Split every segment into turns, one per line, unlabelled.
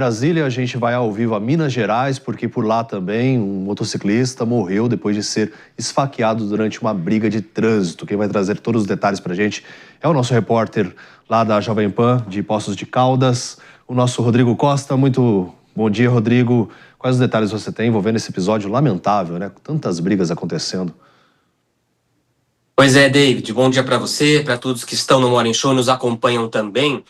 Brasília, a gente vai ao vivo a Minas Gerais, porque por lá também um motociclista morreu depois de ser esfaqueado durante uma briga de trânsito. Quem vai trazer todos os detalhes pra gente é o nosso repórter lá da Jovem Pan, de Poços de Caldas, o nosso Rodrigo Costa. Muito bom dia, Rodrigo. Quais os detalhes você tem envolvendo esse episódio lamentável, né? Com tantas brigas acontecendo.
Pois é, David. Bom dia para você, para todos que estão no Morning Show e nos acompanham também.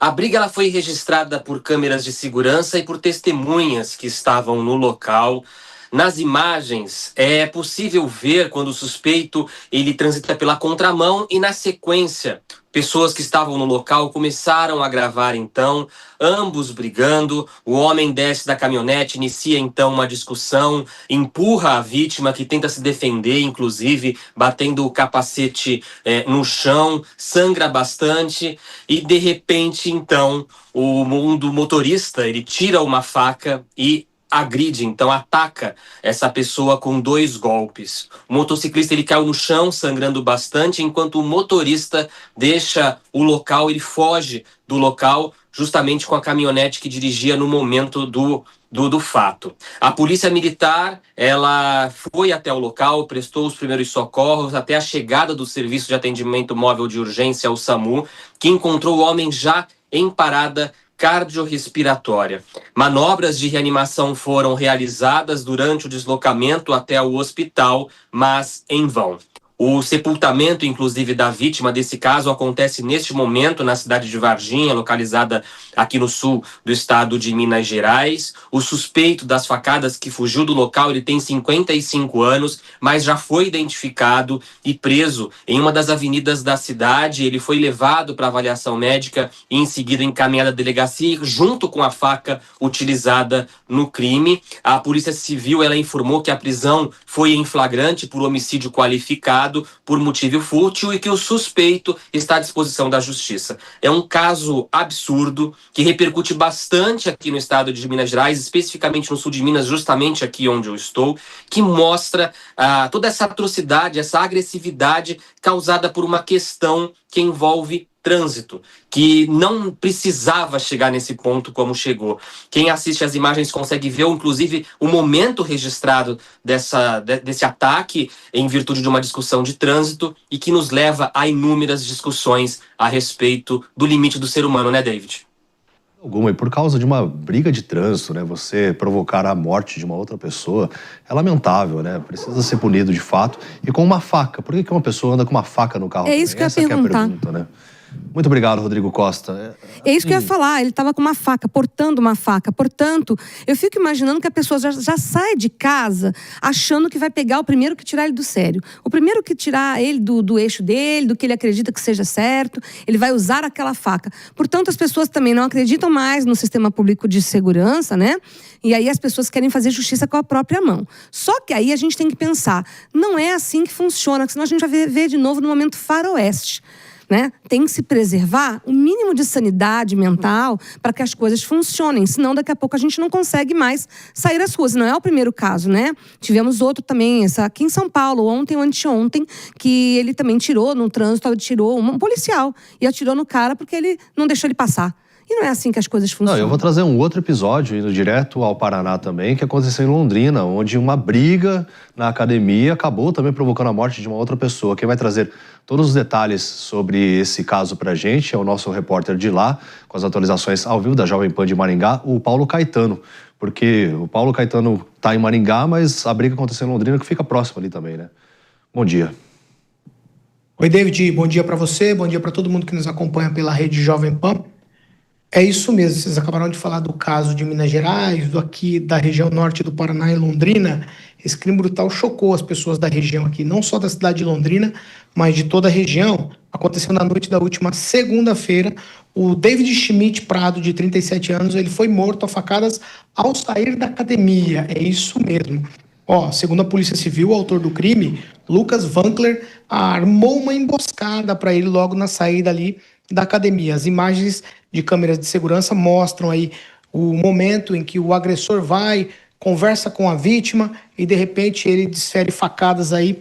A briga ela foi registrada por câmeras de segurança e por testemunhas que estavam no local. Nas imagens é possível ver quando o suspeito ele transita pela contramão e na sequência pessoas que estavam no local começaram a gravar então, ambos brigando. O homem desce da caminhonete, inicia então uma discussão, empurra a vítima que tenta se defender, inclusive batendo o capacete no chão, sangra bastante e de repente então o motorista ele tira uma faca e agride, então ataca essa pessoa com 2 golpes. O motociclista ele caiu no chão, sangrando bastante, enquanto o motorista deixa o local, ele foge do local, justamente com a caminhonete que dirigia no momento do fato. A polícia militar, ela foi até o local, prestou os primeiros socorros, até a chegada do Serviço de Atendimento Móvel de Urgência, o SAMU, que encontrou o homem já em parada cardiorrespiratória. Manobras de reanimação foram realizadas durante o deslocamento até o hospital, mas em vão. O sepultamento, inclusive, da vítima desse caso acontece neste momento na cidade de Varginha, localizada aqui no sul do estado de Minas Gerais. O suspeito das facadas que fugiu do local, ele tem 55 anos, mas já foi identificado e preso em uma das avenidas da cidade. Ele foi levado para avaliação médica e em seguida encaminhado à delegacia junto com a faca utilizada no crime. A Polícia Civil ela informou que a prisão foi em flagrante por homicídio qualificado, por motivo fútil e que o suspeito está à disposição da justiça. É um caso absurdo que repercute bastante aqui no estado de Minas Gerais, especificamente no sul de Minas, justamente aqui onde eu estou, que mostra toda essa atrocidade, essa agressividade causada por uma questão que envolve trânsito, que não precisava chegar nesse ponto como chegou. Quem assiste as imagens consegue ver, inclusive, o momento registrado desse ataque em virtude de uma discussão de trânsito e que nos leva a inúmeras discussões a respeito do limite do ser humano, né, David?
E por causa de uma briga de trânsito, né, você provocar a morte de uma outra pessoa é lamentável, né? Precisa ser punido de fato e com uma faca. Por que uma pessoa anda com uma faca no carro?
É isso que eu ia perguntar.
Essa que é a pergunta, né? Muito obrigado, Rodrigo Costa.
É isso que eu ia falar, ele estava com uma faca, portando uma faca. Portanto, eu fico imaginando que a pessoa já sai de casa achando que vai pegar o primeiro que tirar ele do sério. O primeiro que tirar ele do eixo dele, do que ele acredita que seja certo, ele vai usar aquela faca. Portanto, as pessoas também não acreditam mais no sistema público de segurança, né? E aí as pessoas querem fazer justiça com a própria mão. Só que aí a gente tem que pensar, não é assim que funciona, senão a gente vai ver de novo no momento faroeste. Né? Tem que se preservar o mínimo de sanidade mental para que as coisas funcionem, senão daqui a pouco a gente não consegue mais sair às ruas. Não é o primeiro caso, né? Tivemos outro também, aqui em São Paulo, ontem ou anteontem, que ele também tirou no trânsito, tirou um policial e atirou no cara porque ele não deixou ele passar. E não é assim que as coisas funcionam.
Não, eu vou trazer um outro episódio, indo direto ao Paraná também, que aconteceu em Londrina, onde uma briga na academia acabou também provocando a morte de uma outra pessoa. Quem vai trazer todos os detalhes sobre esse caso pra gente é o nosso repórter de lá, com as atualizações ao vivo da Jovem Pan de Maringá, o Paulo Caetano. Porque o Paulo Caetano tá em Maringá, mas a briga aconteceu em Londrina, que fica próximo ali também, né? Bom dia.
Oi, David, bom dia para você, bom dia para todo mundo que nos acompanha pela rede Jovem Pan. É isso mesmo, vocês acabaram de falar do caso de Minas Gerais, aqui da região norte do Paraná e Londrina. Esse crime brutal chocou as pessoas da região aqui, não só da cidade de Londrina, mas de toda a região. Aconteceu na noite da última segunda-feira. O David Schmidt Prado, de 37 anos, ele foi morto a facadas ao sair da academia. É isso mesmo. Segundo a Polícia Civil, o autor do crime, Lucas Wankler, armou uma emboscada para ele logo na saída ali da academia. As imagens de câmeras de segurança mostram aí o momento em que o agressor vai, conversa com a vítima e de repente ele desfere facadas aí,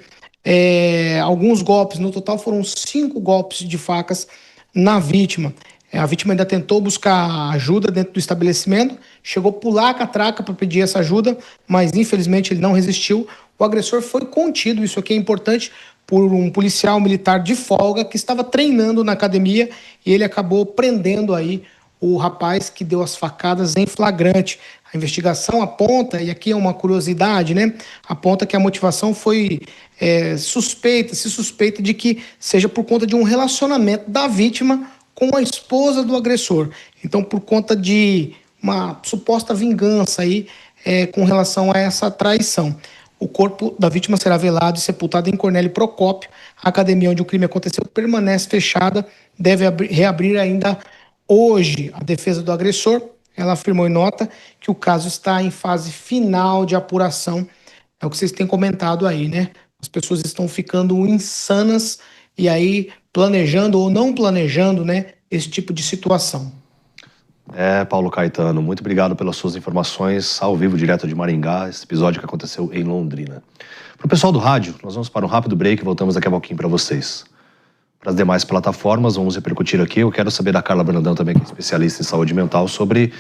alguns golpes, no total foram 5 golpes de facas na vítima. A vítima ainda tentou buscar ajuda dentro do estabelecimento, chegou a pular a catraca para pedir essa ajuda, mas infelizmente ele não resistiu. O agressor foi contido, isso aqui é importante, por um policial militar de folga que estava treinando na academia e ele acabou prendendo aí o rapaz que deu as facadas em flagrante. A investigação aponta, e aqui é uma curiosidade, né? Aponta que a motivação foi se suspeita de que seja por conta de um relacionamento da vítima com a esposa do agressor. Então, por conta de uma suposta vingança aí com relação a essa traição. O corpo da vítima será velado e sepultado em Cornélio Procópio. A academia onde o crime aconteceu permanece fechada, deve reabrir ainda hoje. A defesa do agressor, ela afirmou em nota que o caso está em fase final de apuração. É o que vocês têm comentado aí, né? As pessoas estão ficando insanas e aí planejando ou não planejando, né, esse tipo de situação.
Paulo Caetano, muito obrigado pelas suas informações ao vivo, direto de Maringá, esse episódio que aconteceu em Londrina. Para o pessoal do rádio, nós vamos para um rápido break e voltamos daqui a pouquinho para vocês. Para as demais plataformas, vamos repercutir aqui. Eu quero saber da Carla Brandão também, que é especialista em saúde mental, sobre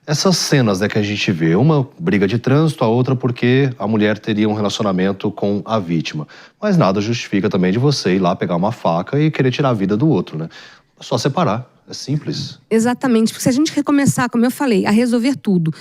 essas cenas, né, que a gente vê. Uma briga de trânsito, a outra porque a mulher teria um relacionamento com a vítima. Mas nada justifica também de você ir lá pegar uma faca e querer tirar a vida do outro, né? É só separar. É simples.
Exatamente, porque se a gente recomeçar, como eu falei, a resolver tudo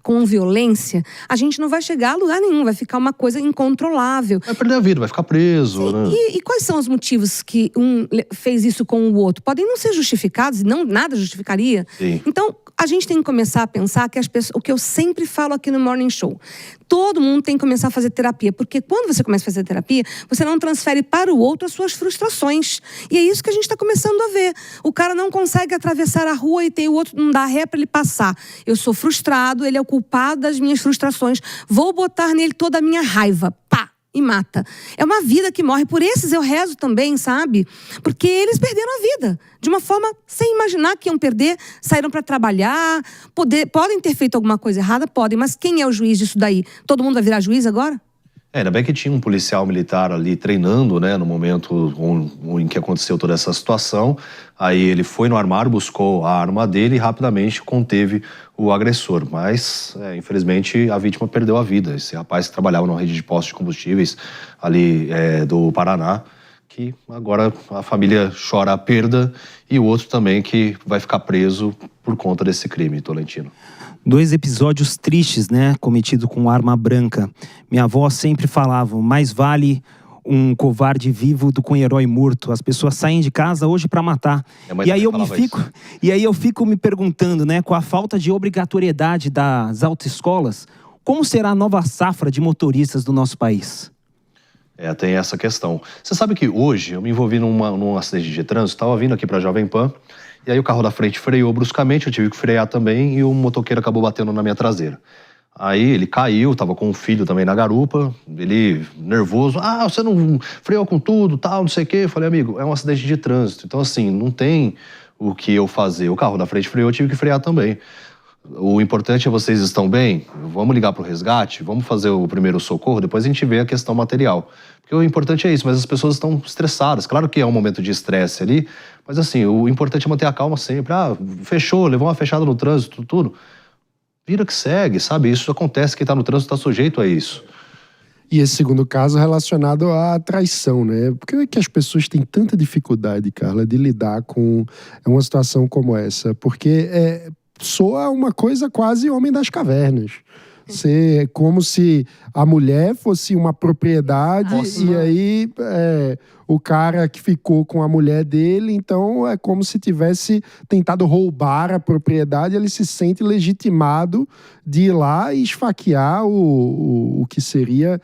com violência, a gente não vai chegar a lugar nenhum, vai ficar uma coisa incontrolável.
Vai perder a vida, vai ficar preso.
Sim,
né?
E quais são os motivos que um fez isso com o outro? Podem não ser justificados, nada justificaria.
Sim.
Então, a gente tem que começar a pensar que o que eu sempre falo aqui no Morning Show, todo mundo tem que começar a fazer terapia, porque quando você começa a fazer terapia, você não transfere para o outro as suas frustrações. E é isso que a gente está começando a ver. O cara não consegue atravessar a rua e tem o outro, não dá ré para ele passar. Eu sou frustrado, ele é o culpado das minhas frustrações. Vou botar nele toda a minha raiva. Pá! E mata. É uma vida que morre. Por esses eu rezo também, sabe? Porque eles perderam a vida. De uma forma sem imaginar que iam perder. Saíram para trabalhar. Podem ter feito alguma coisa errada? Podem. Mas quem é o juiz disso daí? Todo mundo vai virar juiz agora?
Ainda bem que tinha um policial militar ali treinando, né, no momento em que aconteceu toda essa situação. Aí ele foi no armário, buscou a arma dele e rapidamente conteve o agressor. Mas, infelizmente, a vítima perdeu a vida. Esse rapaz que trabalhava numa rede de postos de combustíveis ali do Paraná, que agora a família chora a perda, e o outro também que vai ficar preso por conta desse crime, Tolentino.
2 episódios tristes, né? Cometido com arma branca. Minha avó sempre falava, mais vale um covarde vivo do que um herói morto. As pessoas saem de casa hoje para matar. E aí eu fico me perguntando, né? Com a falta de obrigatoriedade das autoescolas, como será a nova safra de motoristas do nosso país?
Tem essa questão. Você sabe que hoje eu me envolvi num acidente de trânsito, estava vindo aqui para Jovem Pan, e aí o carro da frente freou bruscamente, eu tive que frear também, e o motoqueiro acabou batendo na minha traseira. Aí ele caiu, tava com o filho também na garupa, ele nervoso, você não freou com tudo, tal, não sei o quê. Eu falei, amigo, é um acidente de trânsito, então assim, não tem o que eu fazer. O carro da frente freou, eu tive que frear também. O importante é vocês estão bem, vamos ligar pro resgate, vamos fazer o primeiro socorro, depois a gente vê a questão material. Porque o importante é isso, mas as pessoas estão estressadas. Claro que é um momento de estresse ali, mas assim, o importante é manter a calma sempre. Fechou, levou uma fechada no trânsito, tudo. Vira que segue, sabe? Isso acontece, quem tá no trânsito tá sujeito a isso.
E esse segundo caso relacionado à traição, né? Por que é que as pessoas têm tanta dificuldade, Carla, de lidar com uma situação como essa? Porque soa uma coisa quase homem das cavernas. Ser como se a mulher fosse uma propriedade. E aí o cara que ficou com a mulher dele, então é como se tivesse tentado roubar a propriedade, ele se sente legitimado de ir lá e esfaquear o que seria,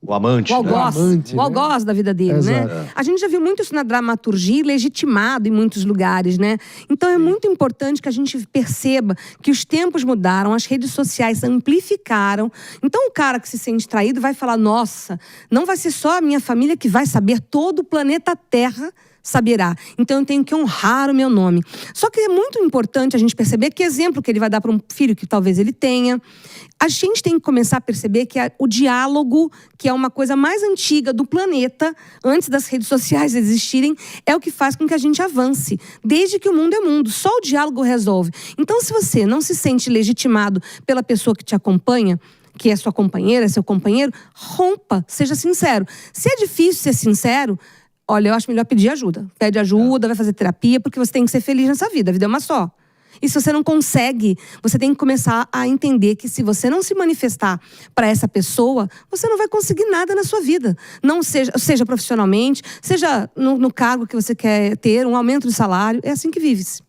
o amante,
o algoz da vida dele, né? A gente já viu muito isso na dramaturgia, legitimado em muitos lugares, né? Então é muito importante que a gente perceba que os tempos mudaram, as redes sociais amplificaram. Então o cara que se sente traído vai falar, nossa, não vai ser só a minha família que vai saber, todo o planeta Terra saberá. Então eu tenho que honrar o meu nome. Só que é muito importante a gente perceber que exemplo que ele vai dar para um filho que talvez ele tenha. A gente tem que começar a perceber que o diálogo, que é uma coisa mais antiga do planeta, antes das redes sociais existirem, é o que faz com que a gente avance. Desde que o mundo é mundo, só o diálogo resolve. Então, se você não se sente legitimado pela pessoa que te acompanha, que é sua companheira, seu companheiro, rompa, seja sincero. Se é difícil ser sincero, olha, eu acho melhor pedir ajuda. Pede ajuda, vai fazer terapia, porque você tem que ser feliz nessa vida. A vida é uma só. E se você não consegue, você tem que começar a entender que se você não se manifestar para essa pessoa, você não vai conseguir nada na sua vida. Não seja profissionalmente, seja no cargo que você quer ter, um aumento de salário. É assim que vive-se.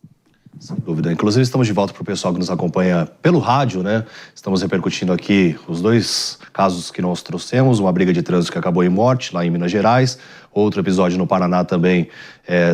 Sem dúvida. Inclusive, estamos de volta para o pessoal que nos acompanha pelo rádio, né? Estamos repercutindo aqui os 2 casos que nós trouxemos, uma briga de trânsito que acabou em morte, lá em Minas Gerais, outro episódio no Paraná também,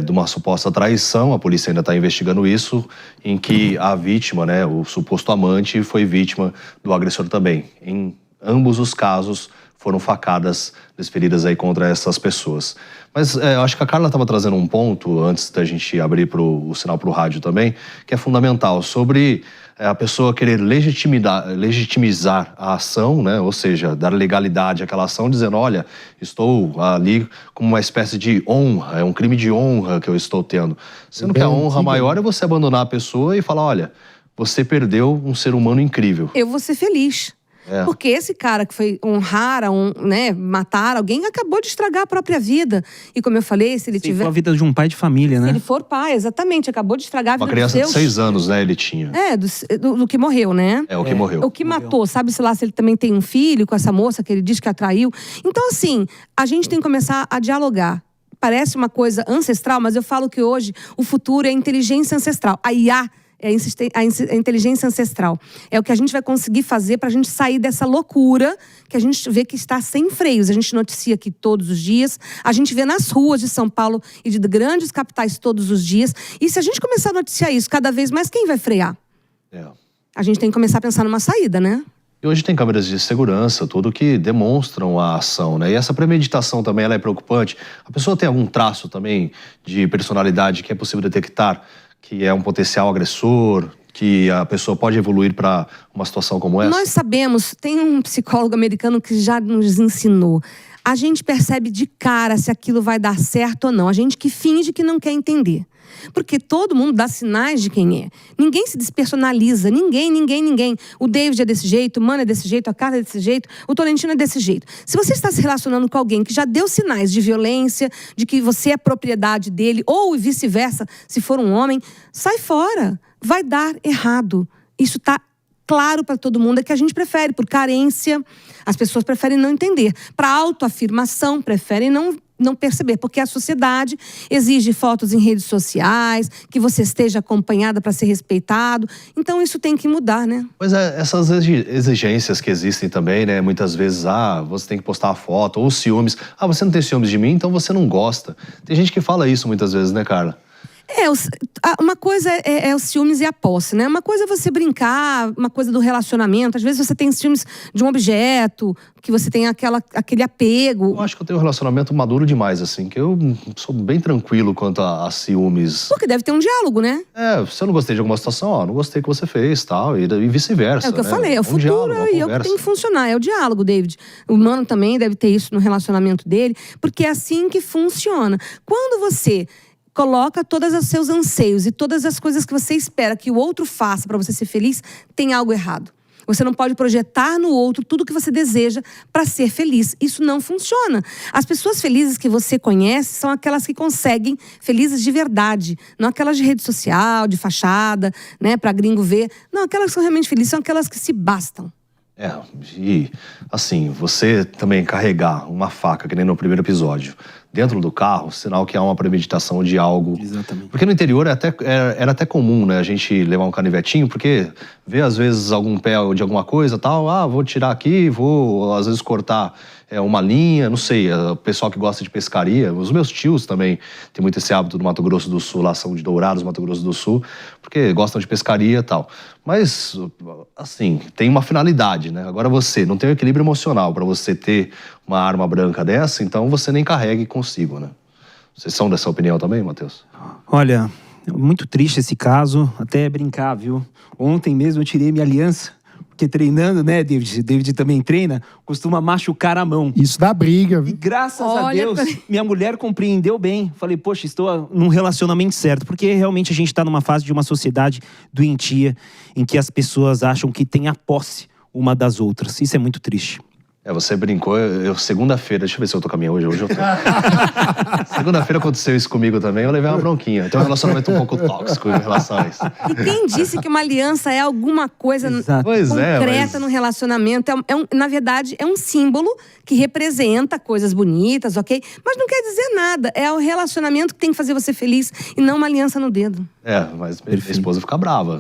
de uma suposta traição, a polícia ainda está investigando isso, em que a vítima, né, o suposto amante, foi vítima do agressor também. Em ambos os casos, foram facadas desferidas aí contra essas pessoas. Mas eu acho que a Carla estava trazendo um ponto, antes da gente abrir o sinal para o rádio também, que é fundamental, sobre a pessoa querer legitimizar a ação, né? Ou seja, dar legalidade àquela ação, dizendo, olha, estou ali como uma espécie de honra, é um crime de honra que eu estou tendo. Sendo que a honra maior é você abandonar a pessoa e falar, olha, você perdeu um ser humano incrível.
Eu vou ser feliz. Porque esse cara que foi honrar, né, matar alguém, acabou de estragar a própria vida. E como eu falei, se ele tiver...
a vida de um pai de família, né?
Se ele for pai, exatamente, acabou de estragar a vida
uma criança de 6 anos, né, ele tinha.
Do que morreu, né?
O que morreu.
O que matou, sabe-se lá se ele também tem um filho com essa moça que ele diz que atraiu. Então, assim, a gente tem que começar a dialogar. Parece uma coisa ancestral, mas eu falo que hoje o futuro é a inteligência ancestral. A IA é a inteligência ancestral. É o que a gente vai conseguir fazer para a gente sair dessa loucura que a gente vê que está sem freios. A gente noticia aqui todos os dias, a gente vê nas ruas de São Paulo e de grandes capitais todos os dias. E se a gente começar a noticiar isso cada vez mais, quem vai frear? A gente tem que começar a pensar numa saída, né?
E hoje tem câmeras de segurança, tudo que demonstram a ação, né? E essa premeditação também, ela é preocupante. A pessoa tem algum traço também de personalidade que é possível detectar, que é um potencial agressor, que a pessoa pode evoluir para uma situação como essa?
Nós sabemos, tem um psicólogo americano que já nos ensinou. A gente percebe de cara se aquilo vai dar certo ou não. A gente que finge que não quer entender. Porque todo mundo dá sinais de quem é. Ninguém se despersonaliza. Ninguém. O David é desse jeito, o Mano é desse jeito, a Carla é desse jeito, o Tolentino é desse jeito. Se você está se relacionando com alguém que já deu sinais de violência, de que você é propriedade dele, ou vice-versa, se for um homem, sai fora. Vai dar errado. Isso está claro para todo mundo, é que a gente prefere, por carência, as pessoas preferem não entender. Para autoafirmação, preferem não perceber, porque a sociedade exige fotos em redes sociais, que você esteja acompanhada para ser respeitado. Então isso tem que mudar, né?
Pois é, essas exigências que existem também, né? Muitas vezes, você tem que postar a foto, ou ciúmes. Você não tem ciúmes de mim, então você não gosta. Tem gente que fala isso muitas vezes, né, Carla?
Uma coisa é os ciúmes e a posse, né? Uma coisa é você brincar, uma coisa do relacionamento. Às vezes você tem ciúmes de um objeto, que você tem aquele apego.
Eu acho que eu tenho um relacionamento maduro demais, assim, que eu sou bem tranquilo quanto a ciúmes.
Porque deve ter um diálogo, né?
Se eu não gostei de alguma situação, não gostei que você fez, tal, e vice-versa.
É o que eu falei, é o futuro
diálogo,
e é o que tem que funcionar. É o diálogo, David. O Mano também deve ter isso no relacionamento dele, porque é assim que funciona. Quando você coloca todos os seus anseios e todas as coisas que você espera que o outro faça para você ser feliz, tem algo errado. Você não pode projetar no outro tudo o que você deseja para ser feliz. Isso não funciona. As pessoas felizes que você conhece são aquelas que conseguem, felizes de verdade. Não aquelas de rede social, de fachada, né, para gringo ver. Não, aquelas que são realmente felizes são aquelas que se bastam.
E assim, você também carregar uma faca, que nem no primeiro episódio, dentro do carro, sinal que há uma premeditação de algo.
Exatamente.
Porque no interior era até comum, né, a gente levar um canivetinho, porque vê às vezes algum pé de alguma coisa, tal, vou tirar aqui, vou às vezes cortar uma linha, não sei, o pessoal que gosta de pescaria, os meus tios também têm muito esse hábito do Mato Grosso do Sul, lá são de Dourados, Mato Grosso do Sul, porque gostam de pescaria e tal. Mas, assim, tem uma finalidade, né? Agora você não tem o equilíbrio emocional para você ter uma arma branca dessa, então você nem carregue consigo, né? Vocês são dessa opinião também, Matheus?
Olha, muito triste esse caso, até brincar, viu? Ontem mesmo eu tirei minha aliança, porque treinando, né, David? David também treina, costuma machucar a mão.
Isso dá briga,
E
viu?
graças a
Olha
Deus,
pra-
minha mulher compreendeu bem. Falei, poxa, estou num relacionamento certo. Porque realmente a gente está numa fase de uma sociedade doentia, em que as pessoas acham que tem a posse uma das outras. Isso é muito triste.
Você brincou, segunda-feira, deixa eu ver se eu tô com a minha hoje eu tô. Segunda-feira aconteceu isso comigo também, eu levei uma bronquinha. Então é um relacionamento um pouco tóxico em relação a isso.
E quem disse que uma aliança é alguma coisa
Exato.
Pois é,
concreta
mas...
no relacionamento? Na verdade, é um símbolo que representa coisas bonitas, ok? Mas não quer dizer nada. É o relacionamento que tem que fazer você feliz e não uma aliança no dedo.
Mas minha esposa fica brava.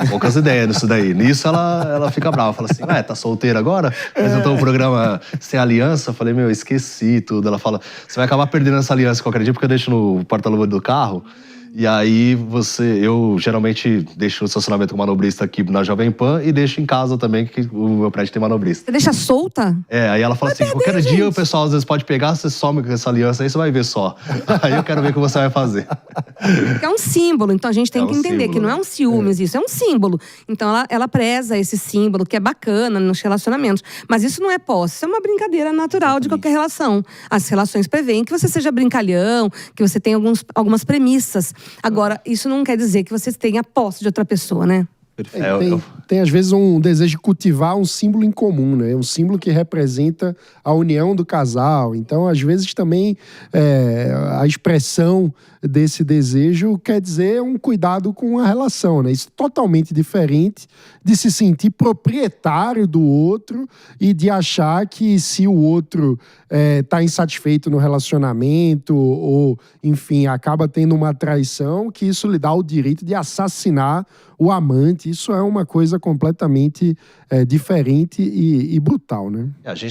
Poucas ideias nisso daí. Nisso ela fica brava. Fala assim, tá solteira agora? Apresentou um programa sem aliança. Eu falei, esqueci tudo. Ela fala, você vai acabar perdendo essa aliança qualquer dia porque eu deixo no porta-luva do carro. E aí eu geralmente deixo no estacionamento com manobrista aqui na Jovem Pan e deixo em casa também, que o meu prédio tem manobrista.
Você deixa solta?
Aí ela fala assim, qualquer dia o pessoal às vezes pode pegar, você some com essa aliança aí, você vai ver só. Aí eu quero ver o que você vai fazer.
Porque é um símbolo, então a gente tem
É um
que entender
símbolo,
que não é
né?
um ciúmes, isso é um símbolo. Então ela preza esse símbolo, que é bacana nos relacionamentos. Mas isso não é posse, isso é uma brincadeira natural de qualquer relação. As relações prevêem que você seja brincalhão, que você tenha algumas premissas. Agora, isso não quer dizer que você tenha posse de outra pessoa, né?
Tem às vezes um desejo de cultivar um símbolo em comum, né? Um símbolo que representa a união do casal. Então, às vezes também a expressão desse desejo quer dizer um cuidado com a relação, né? Isso é totalmente diferente de se sentir proprietário do outro e de achar que se o outro está insatisfeito no relacionamento ou, enfim, acaba tendo uma traição, que isso lhe dá o direito de assassinar o amante. Isso é uma coisa completamente diferente e brutal, né?
A gente